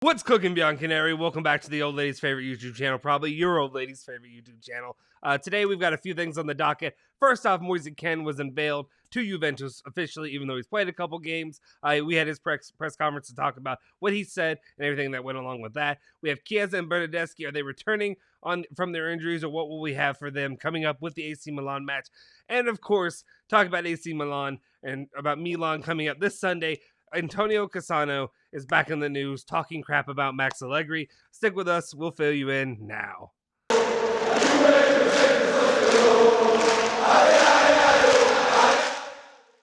What's cooking, Bianconeri? Welcome back to the old lady's favorite YouTube channel, probably your old lady's favorite YouTube channel. Today we've got a few things on the docket. First off, Moise Kean was unveiled to Juventus officially, even though he's played a couple games. We had his press conference to talk about what he said and everything that went along with that. We have Chiesa and Bernardeschi. Are they returning from their injuries, or what will we have for them coming up with the AC Milan match? And of course, talk about AC Milan and about Milan coming up this Sunday. Antonio Cassano is back in the news talking crap about Max Allegri. Stick with us. We'll fill you in now.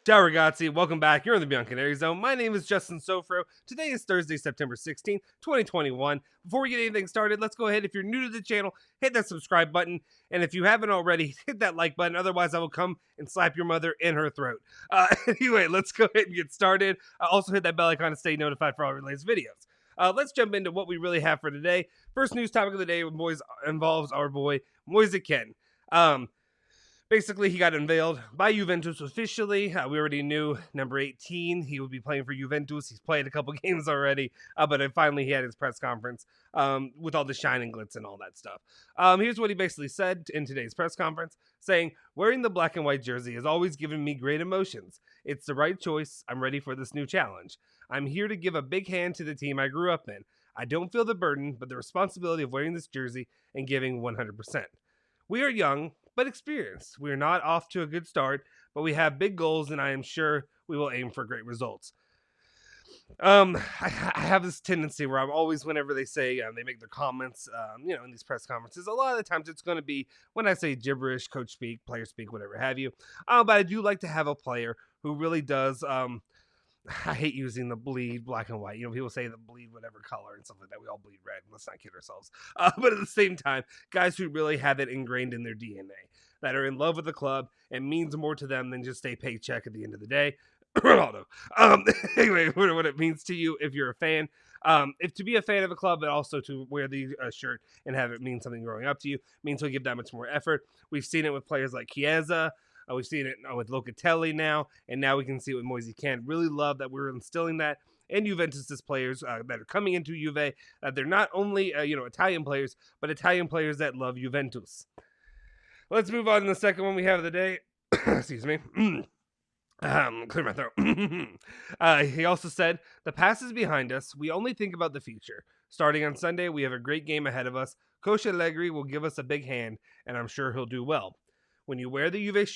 Ciao ragazzi, welcome back. You're in the Bianconeri Zone. My name is Justin Sofro. Today is Thursday, September 16th, 2021. Before we get anything started, let's go ahead. If you're new to the channel, hit that subscribe button. And if you haven't already, hit that like button. Otherwise, I will come and slap your mother in her throat. Anyway, let's go ahead and get started. Also hit that bell icon to stay notified for all our latest videos. Let's jump into what we really have for today. First news topic of the day involves our boy, Moise Kean. Basically, he got unveiled by Juventus officially. We already knew number 18. He would be playing for Juventus. He's played a couple games already, but finally he had his press conference with all the shine and glitz and all that stuff. Here's what he basically said in today's press conference, saying, "Wearing the black and white jersey has always given me great emotions. It's the right choice. I'm ready for this new challenge. I'm here to give a big hand to the team I grew up in. I don't feel the burden, but the responsibility of wearing this jersey and giving 100%. We are young, but experienced. We are not off to a good start, but we have big goals, and I am sure we will aim for great results." I have this tendency where I'm always, whenever they say they make their comments, in these press conferences, a lot of the times it's going to be when I say gibberish, coach speak, player speak, whatever have you. But I do like to have a player who really does. I hate using the bleed black and white. People say the bleed whatever color and stuff like that. We all bleed red. Let's not kid ourselves. But at the same time, guys who really have it ingrained in their DNA, that are in love with the club and means more to them than just a paycheck at the end of the day. Ronaldo. Anyway, what it means to you if you're a fan. If to be a fan of a club, but also to wear the shirt and have it mean something growing up to you, means he'll give that much more effort. We've seen it with players like Chiesa. We've seen it with Locatelli now, and now we can see it with Moise Kean. Really love that we're instilling that in Juventus' players that are coming into Juve, that they're not only Italian players, but Italian players that love Juventus. Let's move on to the second one we have of the day. Excuse me. Clear my throat. He also said, "The past is behind us. We only think about the future. Starting on Sunday, we have a great game ahead of us. Coach Allegri will give us a big hand, and I'm sure he'll do well. When you wear the Juve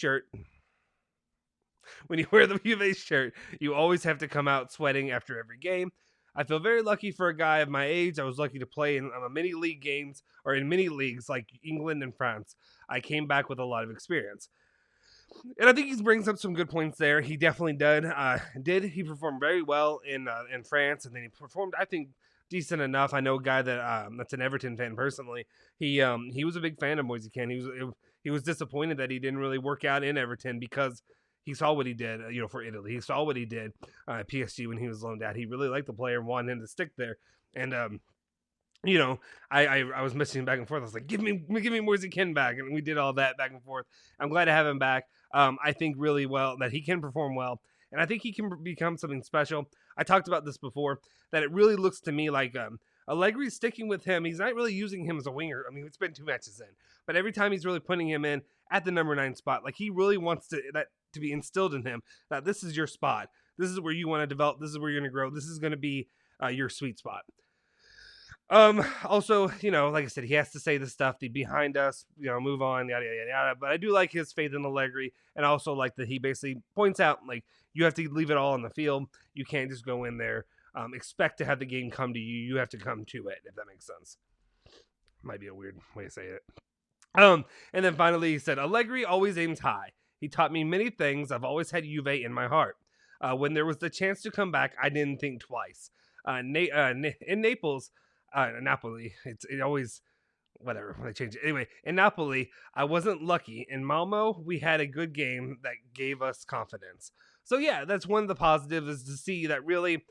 shirt, you always have to come out sweating after every game. I feel very lucky for a guy of my age. I was lucky to play in mini league games or in mini leagues like England and France. I came back with a lot of experience." And I think he brings up some good points there. He definitely did. He performed very well in France, and then he performed, I think, decent enough. I know a guy that's an Everton fan personally. He was a big fan of Moise Kean. He was disappointed that he didn't really work out in Everton because he saw what he did, for Italy. He saw what he did at PSG when he was loaned out. He really liked the player and wanted him to stick there. And I was missing back and forth. I was like, give me Moise Kean back, and we did all that back and forth. I'm glad to have him back. I think really well that he can perform well, and I think he can become something special. I talked about this before, that it really looks to me like Allegri's sticking with him. He's not really using him as a winger. I mean, it's been 2 matches in, but every time he's really putting him in at the number 9 spot. Like, he really wants that to be instilled in him, that this is your spot. This is where you want to develop. This is where you're going to grow. This is going to be your sweet spot. Also, like I said, he has to say the stuff, the behind us, move on, yada, yada, yada. But I do like his faith in Allegri, and also like that he basically points out, like, you have to leave it all on the field. You can't just go in there, expect to have the game come to you. You have to come to it, if that makes sense. Might be a weird way to say it. And then finally he said, "Allegri always aims high. He taught me many things. I've always had Juve in my heart. When there was the chance to come back, I didn't think twice. In Naples, Napoli, it always, whatever, when I change it. Anyway, in Napoli, I wasn't lucky. In Malmo, we had a good game that gave us confidence." So yeah, that's one of the positives, is to see that really,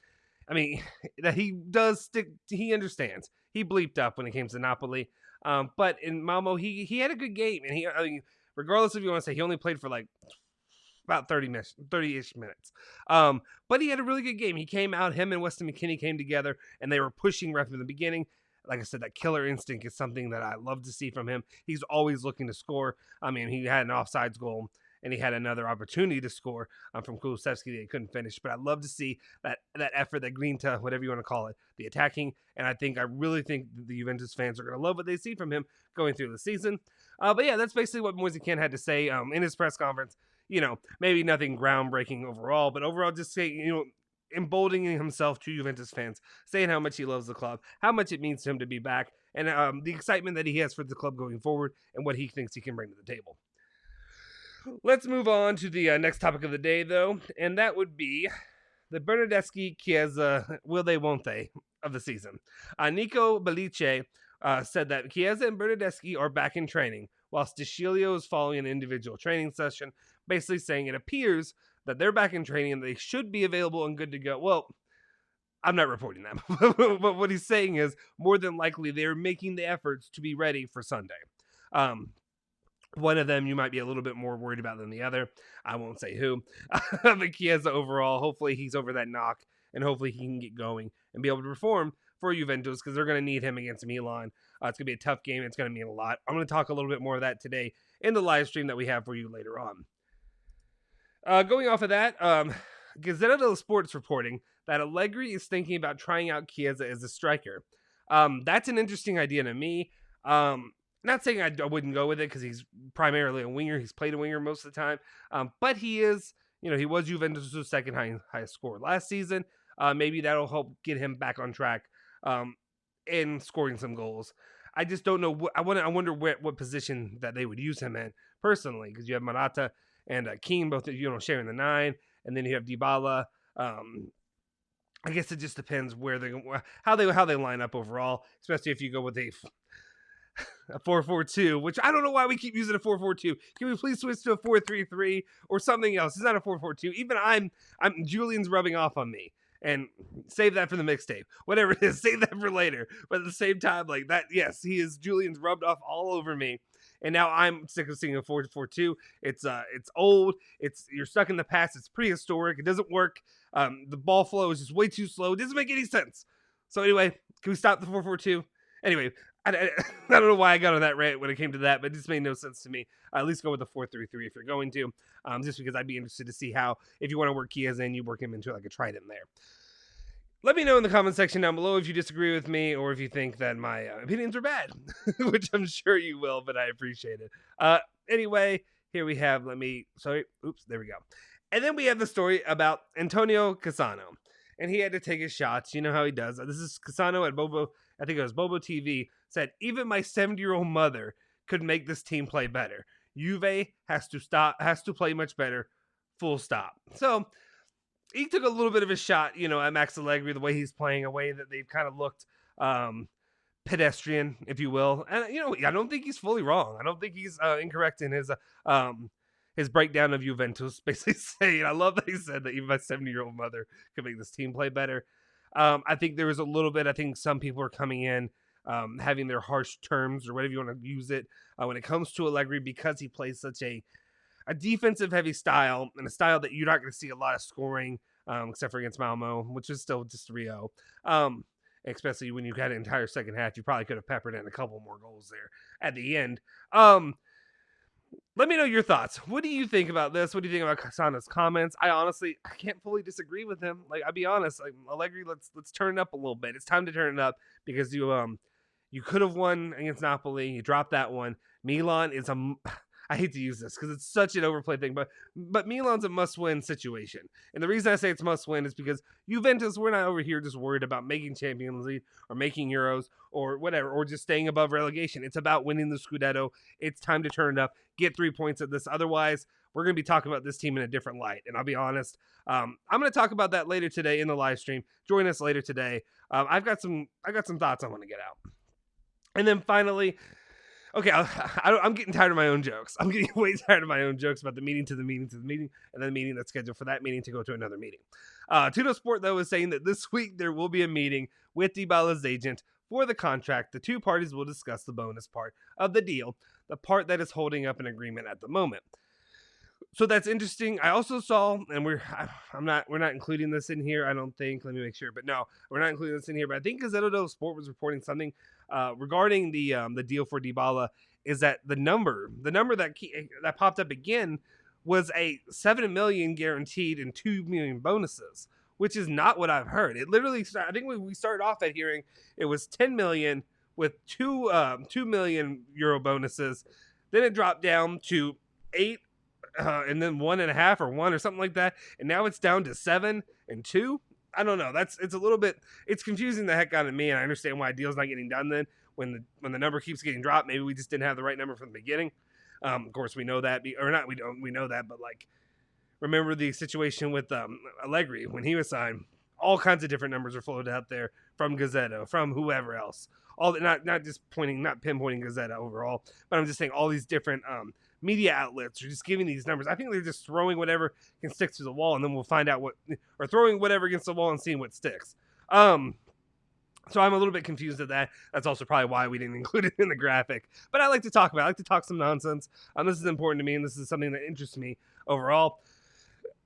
I mean, that he does stick, he understands. He bleeped up when it came to Napoli. But in Malmo, he had a good game. And regardless if you want to say he only played for like about 30-ish minutes. But he had a really good game. He came out, him and Weston McKennie came together, and they were pushing right from the beginning. Like I said, that killer instinct is something that I love to see from him. He's always looking to score. I mean, he had an offsides goal, and he had another opportunity to score from Kulusevski that he couldn't finish. But I love to see that effort, that grinta, whatever you want to call it, the attacking. And I really think the Juventus fans are going to love what they see from him going through the season. But yeah, that's basically what Moise Kean had to say in his press conference. Maybe nothing groundbreaking overall, but overall just say, emboldening himself to Juventus fans, saying how much he loves the club, how much it means to him to be back, and the excitement that he has for the club going forward and what he thinks he can bring to the table. Let's move on to the next topic of the day, though, and that would be the Bernardeschi Chiesa will they, won't they of the season. Nico Bellice said that Chiesa and Bernardeschi are back in training, whilst DeScilio is following an individual training session, basically saying it appears that they're back in training and they should be available and good to go. Well, I'm not reporting that, but what he's saying is more than likely they're making the efforts to be ready for Sunday. One of them you might be a little bit more worried about than the other. I won't say who. But Chiesa overall, hopefully he's over that knock, and hopefully he can get going and be able to perform for Juventus, because they're going to need him against Milan. It's going to be a tough game. It's going to mean a lot. I'm going to talk a little bit more of that today in the live stream that we have for you later on. Going off of that, Gazzetta dello Sport's reporting that Allegri is thinking about trying out Chiesa as a striker. That's an interesting idea to me. Not saying I wouldn't go with it, because he's primarily a winger. He's played a winger most of the time. But he is, he was Juventus' second highest scorer last season. Maybe that'll help get him back on track in scoring some goals. I just don't know. I wonder what position that they would use him in personally, because you have Morata and Kean both sharing the 9, and then you have Dybala. I guess it just depends how they line up overall, especially if you go with a 4-4-2, which I don't know why we keep using a 4-4-2. Can we please switch to a 4-3-3 or something else? It's not a 4-4-2. Even I'm Julian's rubbing off on me. And save that for the mixtape. Whatever it is, save that for later. But at the same time, like that, yes, Julian's rubbed off all over me. And now I'm sick of seeing a 4-4-2. It's old. You're stuck in the past. It's prehistoric. It doesn't work. The ball flow is just way too slow. It doesn't make any sense. So anyway, can we stop the 4-4-2? Anyway, I don't know why I got on that rant when it came to that, but it just made no sense to me. At least go with the 4-3-3 if you're going to. Just because I'd be interested to see how, if you want to work Chiesa in, you work him into like a trident there. Let me know in the comment section down below if you disagree with me or if you think that my opinions are bad, which I'm sure you will, but I appreciate it. Anyway, here we have, there we go. And then we have the story about Antonio Cassano, and he had to take his shots. You know how he does. This is Cassano at Bobo, I think it was Bobo TV, said, even my 70-year-old mother could make this team play better. Juve has to play much better, full stop. So he took a little bit of a shot, at Max Allegri, the way he's playing, a way that they've kind of looked pedestrian, if you will. And, I don't think he's fully wrong. I don't think he's incorrect in his breakdown of Juventus, basically saying, I love that he said that even my 70-year-old mother could make this team play better. I think there was a little bit, I think some people are coming in, having their harsh terms or whatever you want to use it when it comes to Allegri, because he plays such a defensive heavy style, and a style that you're not going to see a lot of scoring, except for against Malmo, which is still just 3-0. Especially when you had an entire second half, you probably could have peppered in a couple more goals there at the end. Let me know your thoughts. What do you think about this? What do you think about Cassano's comments? I can't fully disagree with him. Like, I'll be honest, like, Allegri, let's turn it up a little bit. It's time to turn it up, because you could have won against Napoli. You dropped that one. Milan is I hate to use this because it's such an overplayed thing, but Milan's a must-win situation. And the reason I say it's must-win is because Juventus, we're not over here just worried about making Champions League or making Euros or whatever, or just staying above relegation. It's about winning the Scudetto. It's time to turn it up, get 3 points at this. Otherwise, we're going to be talking about this team in a different light. And I'll be honest, I'm going to talk about that later today in the live stream. Join us later today. I've got some thoughts I want to get out. And then finally, okay, I'm getting tired of my own jokes. I'm getting way tired of my own jokes about the meeting to the meeting to the meeting, and then the meeting that's scheduled for that meeting to go to another meeting. Tudo Sport, though, is saying that this week there will be a meeting with Dybala's agent for the contract. The two parties will discuss the bonus part of the deal, the part that is holding up an agreement at the moment. So that's interesting. I also saw, and we're not including this in here. I don't think. Let me make sure, but no, we're not including this in here. But I think Gazzetta dello Sport was reporting something regarding the deal for Dybala. Is that the number that popped up again was a 7 million guaranteed and 2 million bonuses, which is not what I've heard. It literally, I think we started off at hearing it was 10 million with 2 million euro bonuses. Then it dropped down to 8 and then 1.5 or 1 or something like that, and now it's down to 7 and 2. I don't know. It's a little bit, it's confusing the heck out of me, and I understand why a deal's not getting done then when the number keeps getting dropped. Maybe we just didn't have the right number from the beginning. Of course, we know that, or not. We know that, but like, remember the situation with Allegri when he was signed. All kinds of different numbers are floated out there from Gazzetta, from whoever else. All not pinpointing Gazzetta overall, but I'm just saying all these different media outlets are just giving these numbers. I think they're just throwing whatever can stick to the wall, and then we'll find out or throwing whatever against the wall and seeing what sticks. So I'm a little bit confused at that. That's also probably why we didn't include it in the graphic. But I like to talk about it. I like to talk some nonsense. This is important to me, and this is something that interests me overall.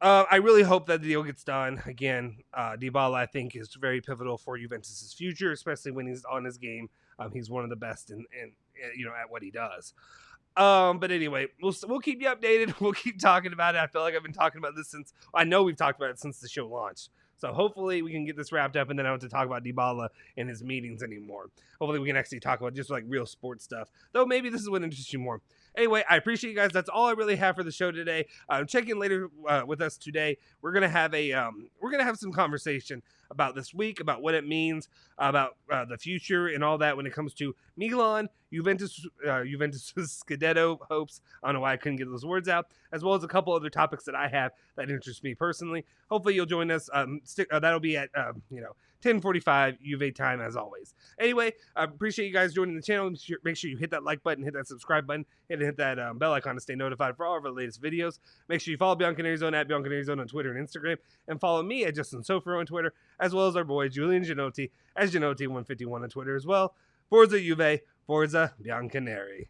I really hope that the deal gets done. Again, Dybala, I think, is very pivotal for Juventus' future, especially when he's on his game. He's one of the best in at what he does. But anyway, we'll keep you updated. We'll keep talking about it. I feel like I've been talking about this I know we've talked about it since the show launched. So hopefully we can get this wrapped up, and then I don't have to talk about Dybala and his meetings anymore. Hopefully we can actually talk about just like real sports stuff. Though maybe this is what interests you more. Anyway, I appreciate you guys. That's all I really have for the show today. Check in later with us today. We're gonna have some conversation about this week, about what it means, about the future and all that when it comes to Milan, Juventus's Scudetto hopes. I don't know why I couldn't get those words out, as well as a couple other topics that I have that interest me personally. Hopefully you'll join us. That'll be at 10:45 Juve time as always. Anyway, I appreciate you guys joining the channel. Make sure you hit that like button, hit that subscribe button, and hit that bell icon to stay notified for all of our latest videos. Make sure you follow Bianconerizone at Bianconerizone on Twitter and Instagram, and follow me at Justin Sofro on Twitter, as well as our boy Julian Genotti as Genotti151 on Twitter as well. Forza Juve, Forza Bianconeri.